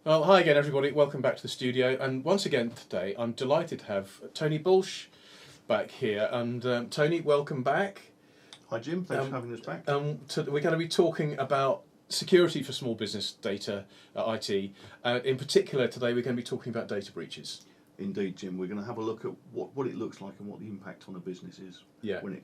Well, hi again, everybody. Welcome back to the studio. And once again today, I'm delighted to have Tony Bulsh back here. And Tony, welcome back. Hi Jim, thanks for having us back. We're going to be talking about security for small business data, IT. In particular, today we're going to be talking about data breaches. Indeed, Jim, we're going to have a look at what it looks like and what the impact on a business is when it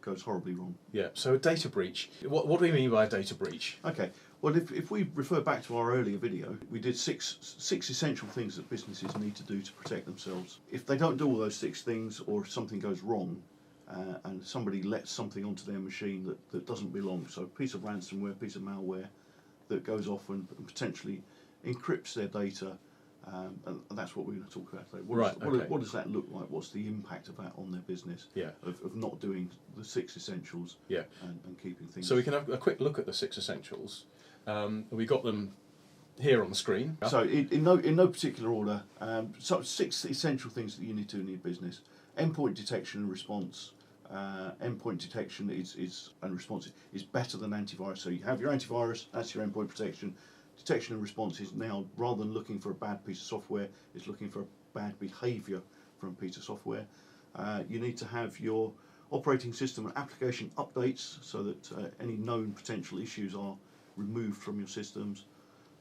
goes horribly wrong. Yeah, so a data breach. What do we mean by a data breach? Okay, well if we refer back to our earlier video, we did six essential things that businesses need to do to protect themselves. If they don't do all those 6 things, or if something goes wrong, and somebody lets something onto their machine that doesn't belong, so a piece of ransomware, a piece of malware that goes off and potentially encrypts their data, and that's what we're going to talk about today. What does that look like? What's the impact of that on their business? Of not doing the 6 essentials and keeping things. So we can have a quick look at the 6 essentials. We got them here on the screen. So in no particular order, so 6 essential things that you need to do in your business. Endpoint detection and response. Endpoint detection and response is better than antivirus. So you have your antivirus, that's your endpoint protection. Detection and response is now, rather than looking for a bad piece of software, is looking for a bad behaviour from a piece of software. You need to have your operating system and application updates so that any known potential issues are removed from your systems.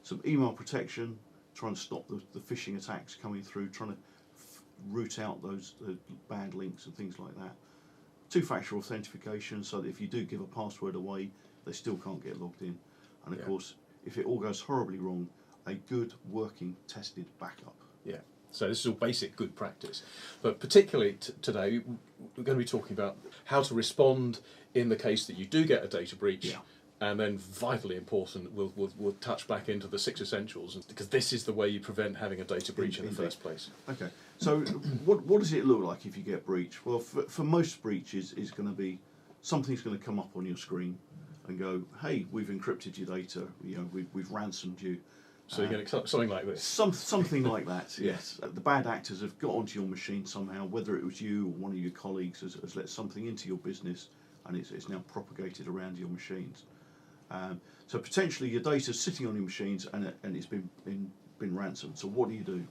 Some email protection, trying to stop the phishing attacks coming through, trying to root out those bad links and things like that. 2-factor authentication, so that if you do give a password away, they still can't get logged in. And of course, if it all goes horribly wrong, a good working tested backup. Yeah, so this is all basic good practice. But particularly today, we're going to be talking about how to respond in the case that you do get a data breach. Yeah. And then, vitally important, we'll touch back into the 6 essentials, because this is the way you prevent having a data breach in the first place. Okay, so what does it look like if you get breached? Well, for most breaches, it's going to be something's going to come up on your screen and go, hey, we've encrypted your data, we've ransomed you. So you're getting something like this? Something like that, yes. The bad actors have got onto your machine somehow, whether it was you or one of your colleagues has let something into your business, and it's now propagated around your machines. So potentially your data's sitting on your machines and it's been ransomed. So what do?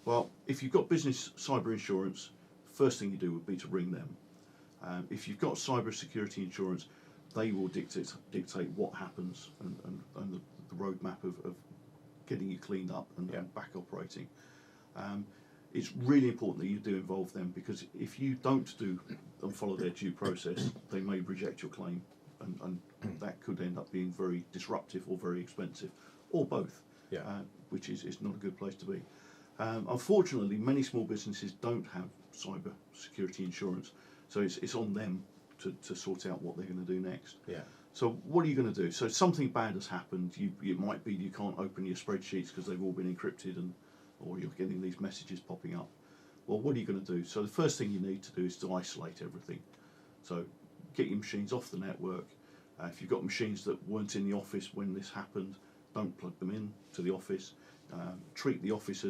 Well, if you've got business cyber insurance, first thing you do would be to ring them. If you've got cyber security insurance, they will dictate what happens and the roadmap of getting you cleaned up and back operating. It's really important that you do involve them, because if you don't do and follow their due process, they may reject your claim. And that could end up being very disruptive or very expensive, or both, which is not a good place to be. Unfortunately, many small businesses don't have cyber security insurance, so it's on them to sort out what they're going to do next. So what are you going to do? So something bad has happened. It might be you can't open your spreadsheets because they've all been encrypted, or you're getting these messages popping up. Well, what are you going to do? So the first thing you need to do is to isolate everything. So get your machines off the network. If you've got machines that weren't in the office when this happened, don't plug them in to the office. Treat the office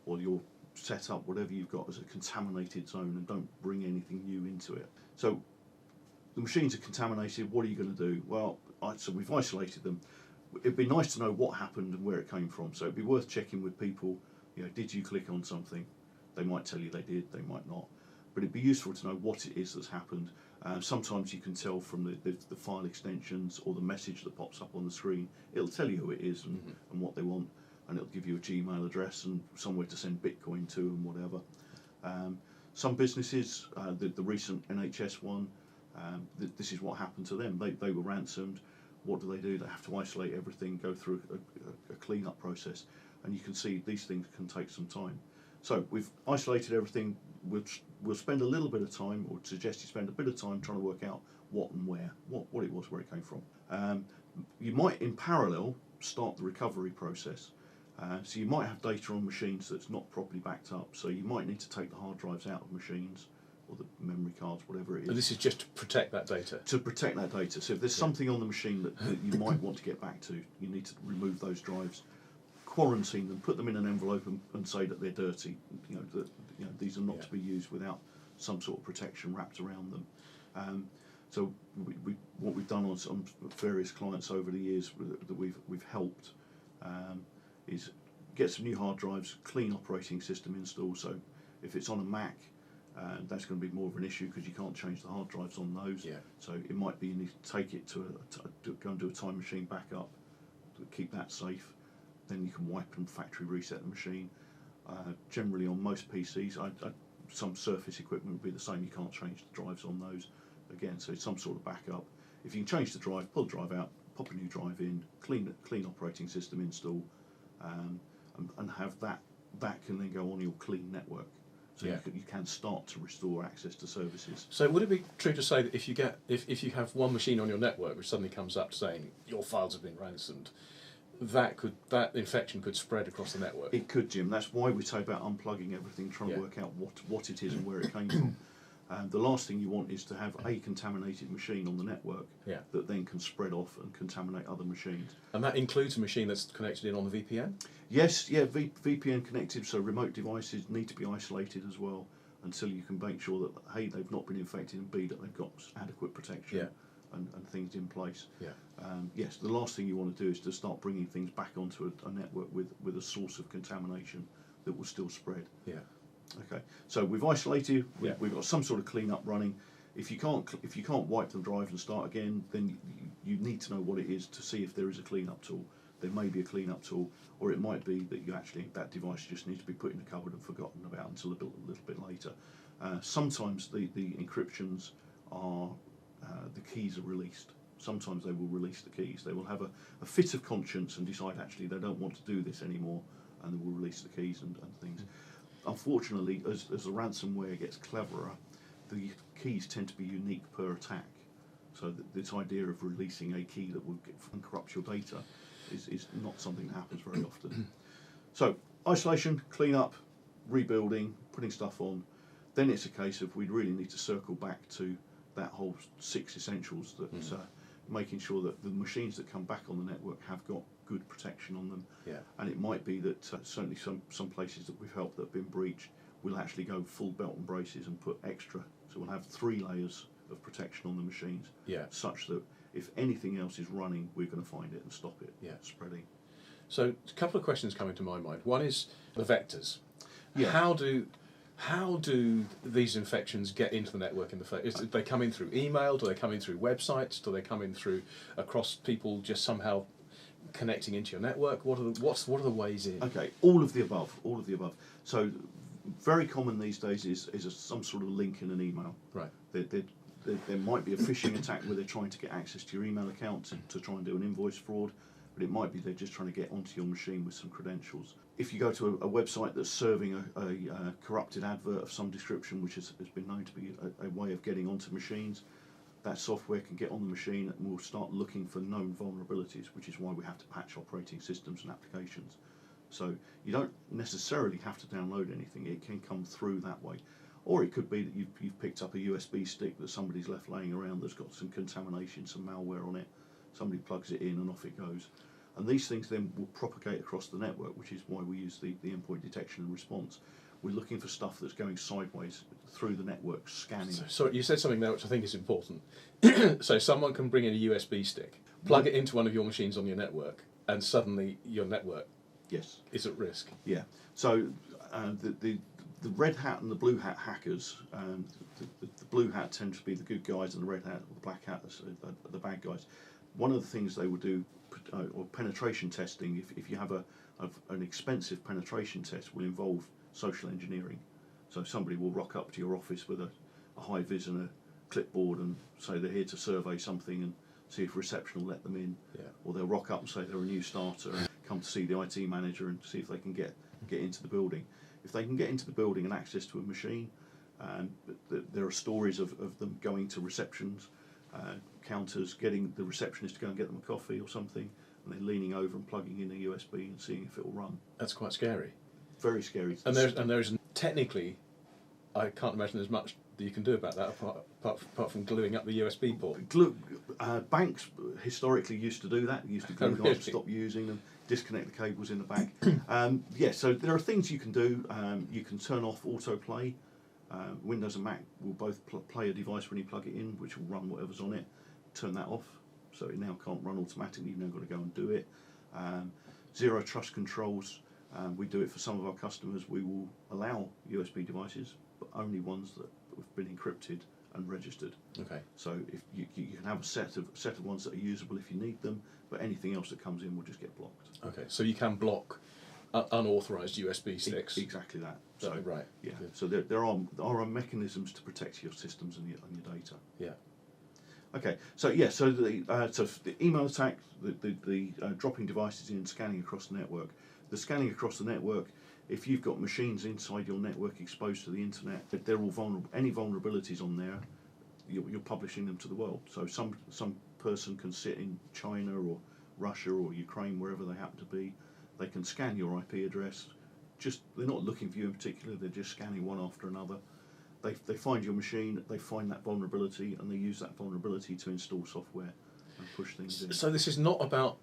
or your setup, whatever you've got, as a contaminated zone, and don't bring anything new into it. So the machines are contaminated. What are you going to do? Well, so we've isolated them. It'd be nice to know what happened and where it came from. So it'd be worth checking with people. Did you click on something? They might tell you they did. They might not. But it'd be useful to know what it is that's happened. Sometimes you can tell from the file extensions or the message that pops up on the screen. It'll tell you who it is and what they want, and it'll give you a Gmail address and somewhere to send Bitcoin to and whatever. Some businesses, the recent NHS one, this is what happened to them. They were ransomed. What do? They have to isolate everything, go through a clean-up process, and you can see these things can take some time. So we've isolated everything. We'll spend a little bit of time, or suggest you spend a bit of time, trying to work out what and where, what it was, where it came from. You might, in parallel, start the recovery process. So you might have data on machines that's not properly backed up. So you might need to take the hard drives out of machines, or the memory cards, whatever it is. And this is just to protect that data? To protect that data. So if there's something on the machine that you might want to get back to, you need to remove those drives, quarantine them, put them in an envelope and say that they're dirty. These are not to be used without some sort of protection wrapped around them. So what we've done on some various clients over the years that we've helped is get some new hard drives, clean operating system install. So if it's on a Mac, that's going to be more of an issue because you can't change the hard drives on those. Yeah. So it might be you need to take it to go and do a time machine backup to keep that safe. Then you can wipe and factory reset the machine. Generally on most PCs, some Surface equipment would be the same. You can't change the drives on those. Again, so it's some sort of backup. If you can change the drive, pull the drive out, pop a new drive in, clean operating system install, and have that can then go on your clean network. So you can start to restore access to services. So would it be true to say that if you have one machine on your network which suddenly comes up saying your files have been ransomed, that infection could spread across the network? It could, Jim. That's why we say about unplugging everything, trying to work out what it is and where it came from. The last thing you want is to have a contaminated machine on the network that then can spread off and contaminate other machines. And that includes a machine that's connected in on the VPN? Yes, yeah, VPN connected, so remote devices need to be isolated as well until you can make sure that, A, they've not been infected, and B, that they've got adequate protection and things in place. Yeah. Yes, the last thing you want to do is to start bringing things back onto a network with a source of contamination that will still spread. Yeah. Okay, so we've isolated. We've got some sort of cleanup running. If you can't wipe the drive and start again, then you need to know what it is to see if there is a cleanup tool. There may be a cleanup tool, or it might be that that device just needs to be put in the cupboard and forgotten about until a little bit later. Sometimes the encryptions are the keys are released. Sometimes they will release the keys. They will have a fit of conscience and decide actually they don't want to do this anymore, and they will release the keys and things. Unfortunately, as the ransomware gets cleverer, the keys tend to be unique per attack. So this idea of releasing a key that will corrupt your data is not something that happens very often. So isolation, clean up, rebuilding, putting stuff on. Then it's a case of we really need to circle back to that whole 6 essentials, that making sure that the machines that come back on the network have got good protection on them. Yeah. And it might be that certainly some places that we've helped that have been breached, we'll actually go full belt and braces and put extra. So we'll have 3 layers of protection on the machines, such that if anything else is running, we're going to find it and stop it spreading. So a couple of questions come into my mind. One is the vectors. Yeah. How do these infections get into the network in the first? Do they come in through email? Do they come in through websites? Do they come in through across people just somehow connecting into your network? What are the ways in? Okay, all of the above. So very common these days is some sort of link in an email. Right. There might be a phishing attack where they're trying to get access to your email account to try and do an invoice fraud, but it might be they're just trying to get onto your machine with some credentials. If you go to a website that's serving a corrupted advert of some description, which has been known to be a way of getting onto machines, that software can get on the machine and will start looking for known vulnerabilities, which is why we have to patch operating systems and applications. So you don't necessarily have to download anything, it can come through that way. Or it could be that you've picked up a USB stick that somebody's left laying around that's got some contamination, some malware on it. Somebody plugs it in and off it goes. And these things then will propagate across the network, which is why we use the endpoint detection and response. We're looking for stuff that's going sideways through the network, scanning. So you said something there which I think is important. So someone can bring in a USB stick, plug it into one of your machines on your network, and suddenly your network is at risk. Yeah. So the red hat and the blue hat hackers, the blue hat tend to be the good guys, and the red hat or the black hat are the bad guys. One of the things they will do, or penetration testing, if you have an expensive penetration test, will involve social engineering. So somebody will rock up to your office with a high vis and a clipboard and say they're here to survey something and see if reception will let them in. Yeah. Or they'll rock up and say they're a new starter and come to see the IT manager and see if they can get into the building. If they can get into the building and access to a machine, there are stories of them going to receptions, counters, getting the receptionist to go and get them a coffee or something, and then leaning over and plugging in a USB and seeing if it will run. That's quite scary. Very scary. And there's technically, I can't imagine there's much that you can do about that apart from gluing up the USB port. Banks historically used to do that. They used to glue them up, stop using them, disconnect the cables in the back. So there are things you can do. You can turn off autoplay. Windows and Mac will both play a device when you plug it in, which will run whatever's on it. Turn that off, so it now can't run automatically. You've now got to go and do it. Zero trust controls. We do it for some of our customers. We will allow USB devices, but only ones that have been encrypted and registered. Okay. So if you can have a set of ones that are usable if you need them, but anything else that comes in will just get blocked. Okay. So you can block unauthorized USB sticks. Exactly that. So right. yeah. So there are mechanisms to protect your systems and your data. Yeah. Okay. So yeah. So the email attack, the dropping devices in, scanning across the network. The scanning across the network. If you've got machines inside your network exposed to the internet, they're all vulnerable. Any vulnerabilities on there, you're publishing them to the world. So some person can sit in China or Russia or Ukraine, wherever they happen to be. They can scan your IP address. They're not looking for you in particular. They're just scanning one after another. They find your machine. They find that vulnerability, and they use that vulnerability to install software and push things in. So this is not about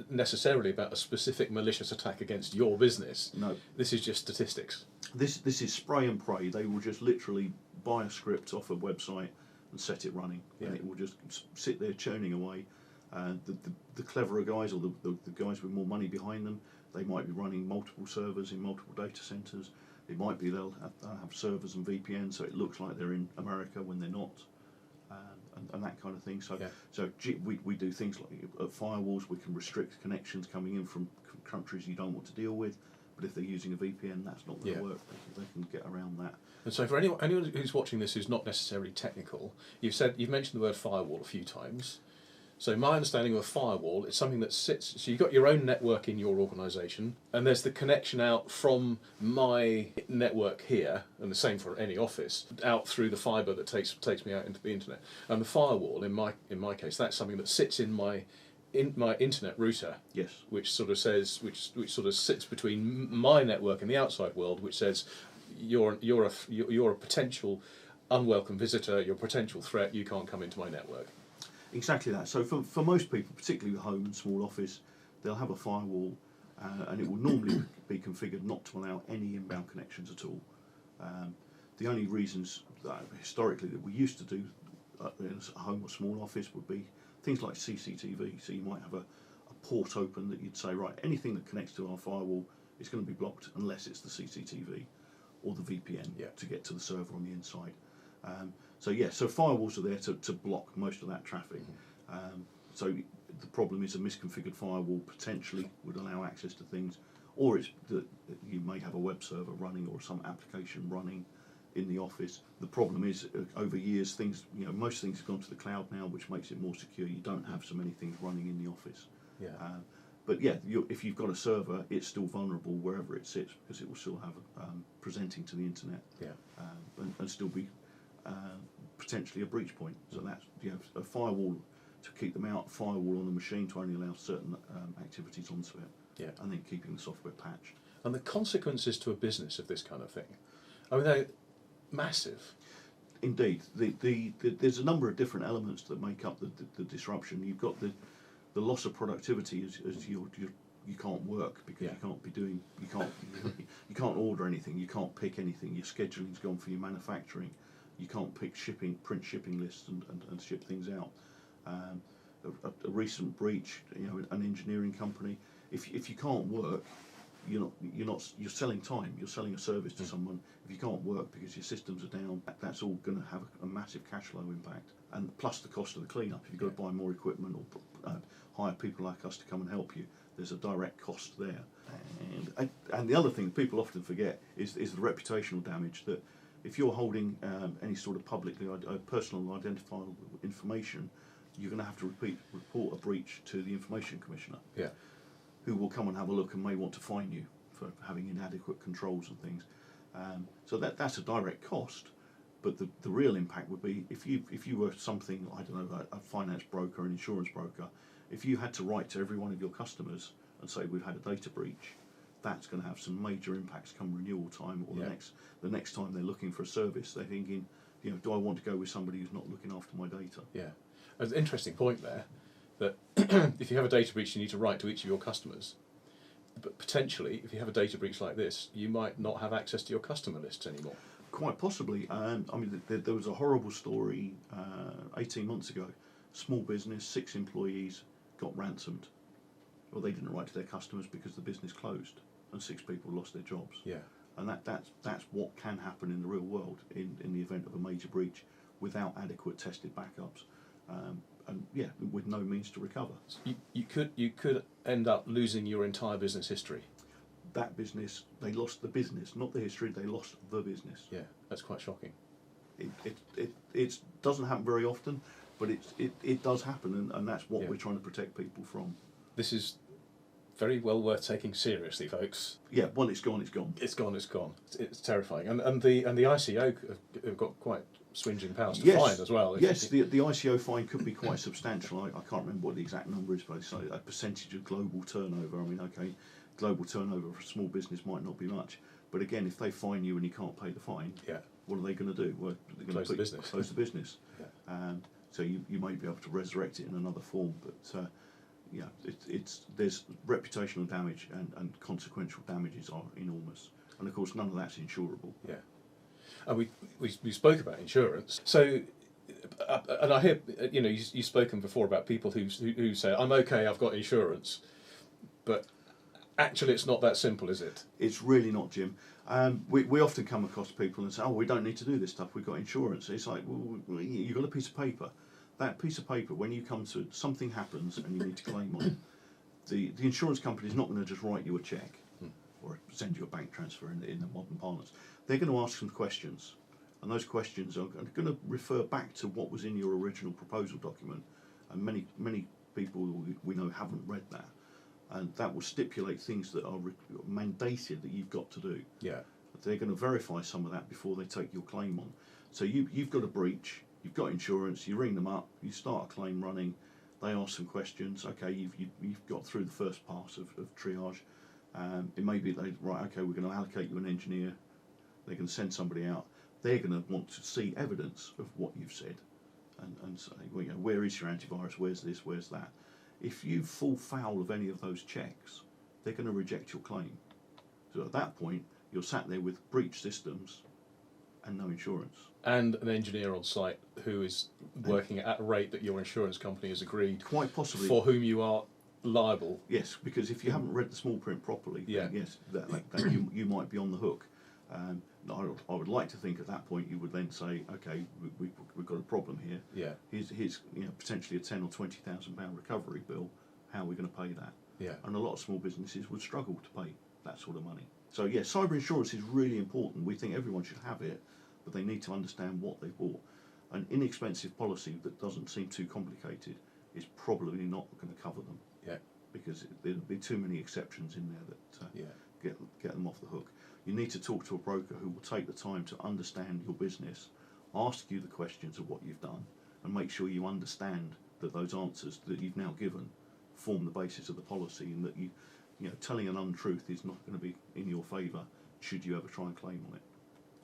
necessarily about a specific malicious attack against your business. No. This is just statistics. This is spray and pray. They will just literally buy a script off a website and set it running, and it will just sit there churning away. The cleverer guys, or the guys with more money behind them, they might be running multiple servers in multiple data centers. It might be they'll have servers and VPN, so it looks like they're in America when they're not, and that kind of thing. So we do things like at firewalls. We can restrict connections coming in from countries you don't want to deal with. But if they're using a VPN, that's not going to work. They can get around that. And so for anyone who's watching this who's not necessarily technical, you've mentioned the word firewall a few times. So my understanding of a firewall is something that sits. So you've got your own network in your organisation, and there's the connection out from my network here, and the same for any office, out through the fibre that takes me out into the internet. And the firewall, in my case, that's something that sits in my internet router. Yes. Which sort of sits between my network and the outside world, which says you're a potential unwelcome visitor, you're a potential threat, you can't come into my network. Exactly that. So for most people, particularly with home and small office, they'll have a firewall, and it will normally be configured not to allow any inbound connections at all. The only reasons that historically that we used to do in a home or small office would be things like CCTV. So you might have a port open that you'd say, right, anything that connects to our firewall is going to be blocked unless it's the CCTV or the VPN to get to the server on the inside. So firewalls are there to block most of that traffic. So the problem is a misconfigured firewall potentially would allow access to things, or it's that you may have a web server running or some application running in the office. The problem is over years most things have gone to the cloud now, which makes it more secure. You don't have so many things running in the office. But if you've got a server, it's still vulnerable wherever it sits because it will still have presenting to the internet and still be potentially a breach point. So that's a firewall to keep them out, firewall on the machine to only allow certain activities onto it, and then keeping the software patched. And the consequences to a business of this kind of thing, I mean, they're massive. Indeed, there's a number of different elements that make up the disruption. You've got the loss of productivity as you can't work because you can't order anything, you can't pick anything. Your scheduling's gone for your manufacturing. You can't pick print shipping lists and ship things out. A recent breach, an engineering company. If you can't work, you're selling time. You're selling a service to someone. If you can't work because your systems are down, that's all going to have a massive cash flow impact. And plus the cost of the cleanup. If you've got to buy more equipment or hire people like us to come and help you, there's a direct cost there. And the other thing people often forget is the reputational damage that. If you're holding any sort of publicly personal identifiable information, you're going to have to report a breach to the Information Commissioner, who will come and have a look and may want to fine you for having inadequate controls and things. So that's a direct cost, but the real impact would be if you were something, I don't know, a finance broker, an insurance broker, if you had to write to every one of your customers and say we've had a data breach, that's going to have some major impacts come renewal time or the next time they're looking for a service. They're thinking, do I want to go with somebody who's not looking after my data? Yeah, there's an interesting point there that if you have a data breach, you need to write to each of your customers. But potentially, if you have a data breach like this, you might not have access to your customer lists anymore. Quite possibly. There was a horrible story 18 months ago. Small business, 6 employees got ransomed. Well, they didn't write to their customers because the business closed. and 6 people lost their jobs. Yeah. And that's what can happen in the real world in the event of a major breach without adequate tested backups, and yeah, with no means to recover. You could end up losing your entire business history. That business, they lost the business, not the history. They lost the business. Yeah, that's quite shocking. It doesn't happen very often, but it does happen, and that's what Yeah. we're trying to protect people from. This is very well worth taking seriously, folks. Yeah, well, it's gone. It's gone. It's gone. It's gone. It's terrifying. And the ICO have got quite swinging powers to Yes, fine as well. Yes, the ICO fine could be quite substantial. I can't remember what the exact number is, but it's like a percentage of global turnover. I mean, okay, global turnover for a small business might not be much, but again, if they fine you and you can't pay the fine, Yeah. what are they going to do? Well, they're going Close the business. Close the business. Yeah. So you may be able to resurrect it in another form, but yeah, there's reputational damage and consequential damages are enormous, and of course none of that's insurable. Yeah. And we spoke about insurance. So, and I hear, you know, you've spoken before about people who say, I'm okay, I've got insurance, but actually it's not that simple, is it? It's really not, Jim. We often come across people and say, oh, we don't need to do this stuff, we've got insurance. It's like, well, you've got a piece of paper. That piece of paper, when you come to, something happens and you need to claim on, the insurance company is not going to just write you a cheque or send you a bank transfer in the modern parlance. They're going to ask some questions, and those questions are going to refer back to what was in your original proposal document, and many people we know haven't read that, and that will stipulate things that are mandated that you've got to do. Yeah. They're going to verify some of that before they take your claim on. So you've got a breach, you've got insurance, you ring them up, you start a claim running, they ask some questions. Okay, you've got through the first pass of triage. It may be right. Okay, we're going to allocate you an engineer. They're going to send somebody out. They're going to want to see evidence of what you've said, and say, well, you know, where is your antivirus? Where's this? Where's that? If you fall foul of any of those checks, they're going to reject your claim. So at that point, you're sat there with breach systems and no insurance. And an engineer on site who is working at a rate that your insurance company has agreed, Quite possibly. for whom you are liable. Yes, because if you haven't read the small print properly, Yeah. then yes, that you might be on the hook. I would like to think at that point you would then say, okay, we've got a problem here. Yeah. Here's potentially a £10,000 or £20,000 recovery bill. How are we going to pay that? Yeah. And a lot of small businesses would struggle to pay that sort of money. So yeah, cyber insurance is really important. We think everyone should have it, but they need to understand what they bought. An inexpensive policy that doesn't seem too complicated is probably not going to cover them. Yeah. Because there'll be too many exceptions in there that Yeah. get them off the hook. You need to talk to a broker who will take the time to understand your business, ask you the questions of what you've done, and make sure you understand that those answers that you've now given form the basis of the policy, and that you know telling an untruth is not going to be in your favour should you ever try and claim on it.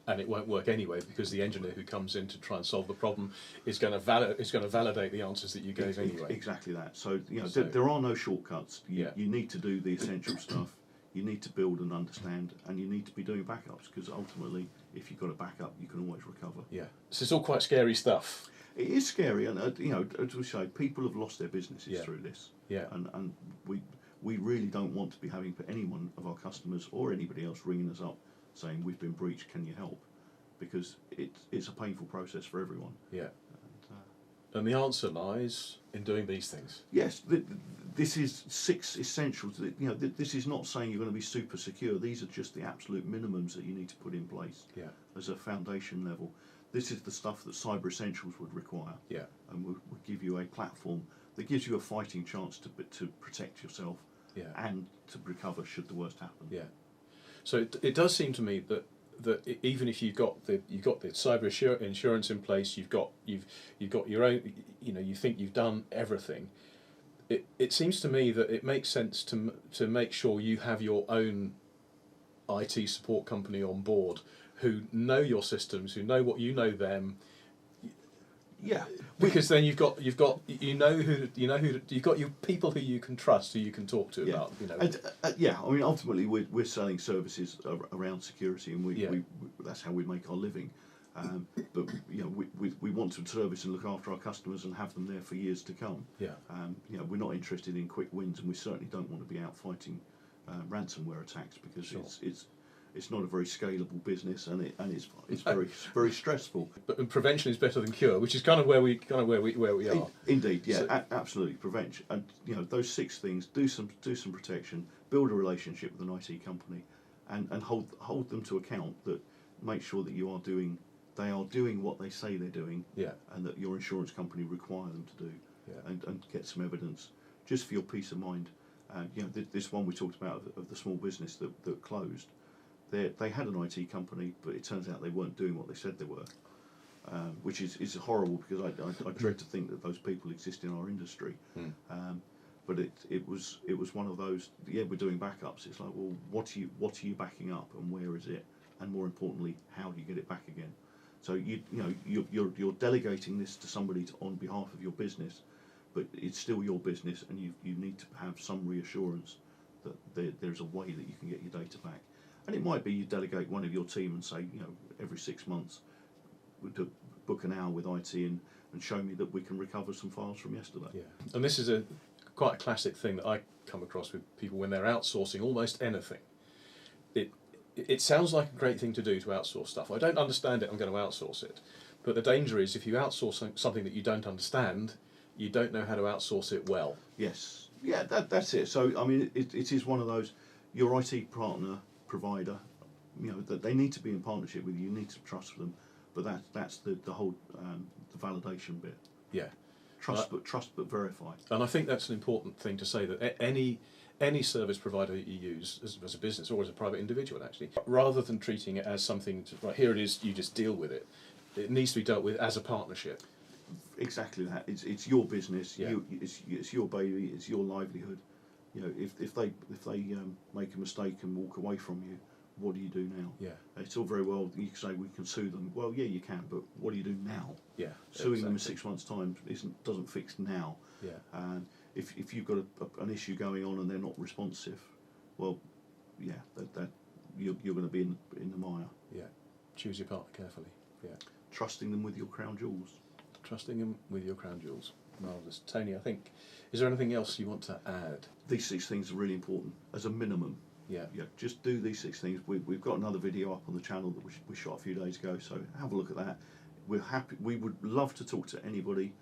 And it won't work anyway, because the engineer who comes in to try and solve the problem is going to validate the answers that you gave anyway. Exactly that. So you know there are no shortcuts. You need to do the essential stuff. You need to build and understand, and you need to be doing backups, because ultimately, if you've got a backup, you can always recover. Yeah. So it's all quite scary stuff. It is scary, and you know, as we say, people have lost their businesses through this. Yeah. And we really don't want to be having any one of our customers or anybody else ringing us up saying we've been breached, can you help? Because it's a painful process for everyone. Yeah. And the answer lies in doing these things. Yes, this is 6 essentials. You know, this is not saying you're going to be super secure. These are just the absolute minimums that you need to put in place as a foundation level. This is the stuff that Cyber Essentials would require. Yeah. And would give you a platform that gives you a fighting chance to protect yourself and to recover should the worst happen. Yeah. So it does seem to me that even if you've got the cyber insurance in place, you've got your own, you know, you think you've done everything. It seems to me that it makes sense to make sure you have your own IT support company on board who know your systems, who know what you know them. Yeah, because then you've got your people who you can trust, who you can talk to about, you know. I mean, ultimately we're selling services around security, and that's how we make our living. But you know, we want to service and look after our customers and have them there for years to come. Yeah. You know, we're not interested in quick wins, and we certainly don't want to be out fighting ransomware attacks, because Sure. it's not a very scalable business, and it's very stressful. But prevention is better than cure, which is kind of where we are. Indeed, yeah, So- absolutely. Prevention, and those 6 things: do some protection, build a relationship with an IT company, and hold them to account. That make sure that they are doing what they say they're doing, Yeah. and that your insurance company require them to do, Yeah. and get some evidence just for your peace of mind. This one we talked about of the small business that closed. They had an IT company, but it turns out they weren't doing what they said they were, which is horrible, because I dread to think that those people exist in our industry. But it was one of those. Yeah, we're doing backups. It's like, well, what are you backing up, and where is it, and more importantly, how do you get it back again? So you're delegating this to somebody on behalf of your business, but it's still your business, and you need to have some reassurance that there's a way that you can get your data back. And it might be you delegate one of your team and say, every 6 months, to book an hour with IT and show me that we can recover some files from yesterday. Yeah, and this is quite a classic thing that I come across with people when they're outsourcing almost anything. It sounds like a great thing to do, to outsource stuff. I don't understand it, I'm going to outsource it. But the danger is, if you outsource something that you don't understand, you don't know how to outsource it well. Yes, yeah, that's it. So I mean, it is one of those. Your IT provider, that they need to be in partnership with you. You need to trust them, but that's the whole the validation bit. Yeah. Trust but verify. And I think that's an important thing to say, that any service provider that you use as a business or as a private individual, actually, rather than treating it as something right, here it is, you just deal with it, it needs to be dealt with as a partnership. Exactly that. It's your business. Yeah. It's your baby. It's your livelihood. If they make a mistake and walk away from you, what do you do now? Yeah. It's all very well, you can say we can sue them. Well, yeah, you can, but what do you do now? Yeah. Suing them in exactly. 6 months' time doesn't fix now. Yeah. And if you've got an issue going on and they're not responsive, well, yeah, that you're going to be in the mire. Yeah. Choose your partner carefully. Yeah. Trusting them with your crown jewels. Trusting them with your crown jewels. Marvellous. Tony, I think, is there anything else you want to add? These 6 things are really important as a minimum. Yeah. Yeah, just do these 6 things. We've got another video up on the channel that we shot a few days ago, so have a look at that. We're happy. We would love to talk to anybody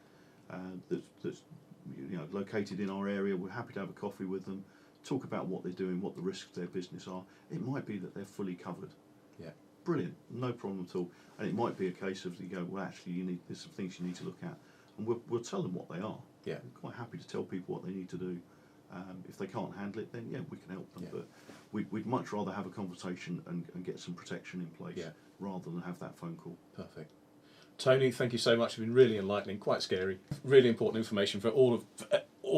that's located in our area. We're happy to have a coffee with them, talk about what they're doing, what the risks of their business are. It might be that they're fully covered. Yeah. Brilliant, no problem at all. And it might be a case of you go, well, actually, there's some things you need to look at, and we'll tell them what they are. Yeah. We're quite happy to tell people what they need to do. If they can't handle it, then yeah, we can help them. Yeah. But we'd much rather have a conversation and get some protection in place, Yeah. rather than have that phone call. Perfect. Tony, thank you so much. It's been really enlightening, quite scary. Really important information for all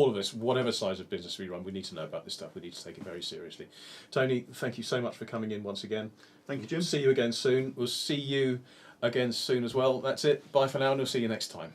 of us, whatever size of business we run. We need to know about this stuff. We need to take it very seriously. Tony, thank you so much for coming in once again. Thank you, Jim. See you again soon. We'll see you again soon as well. That's it. Bye for now, and we'll see you next time.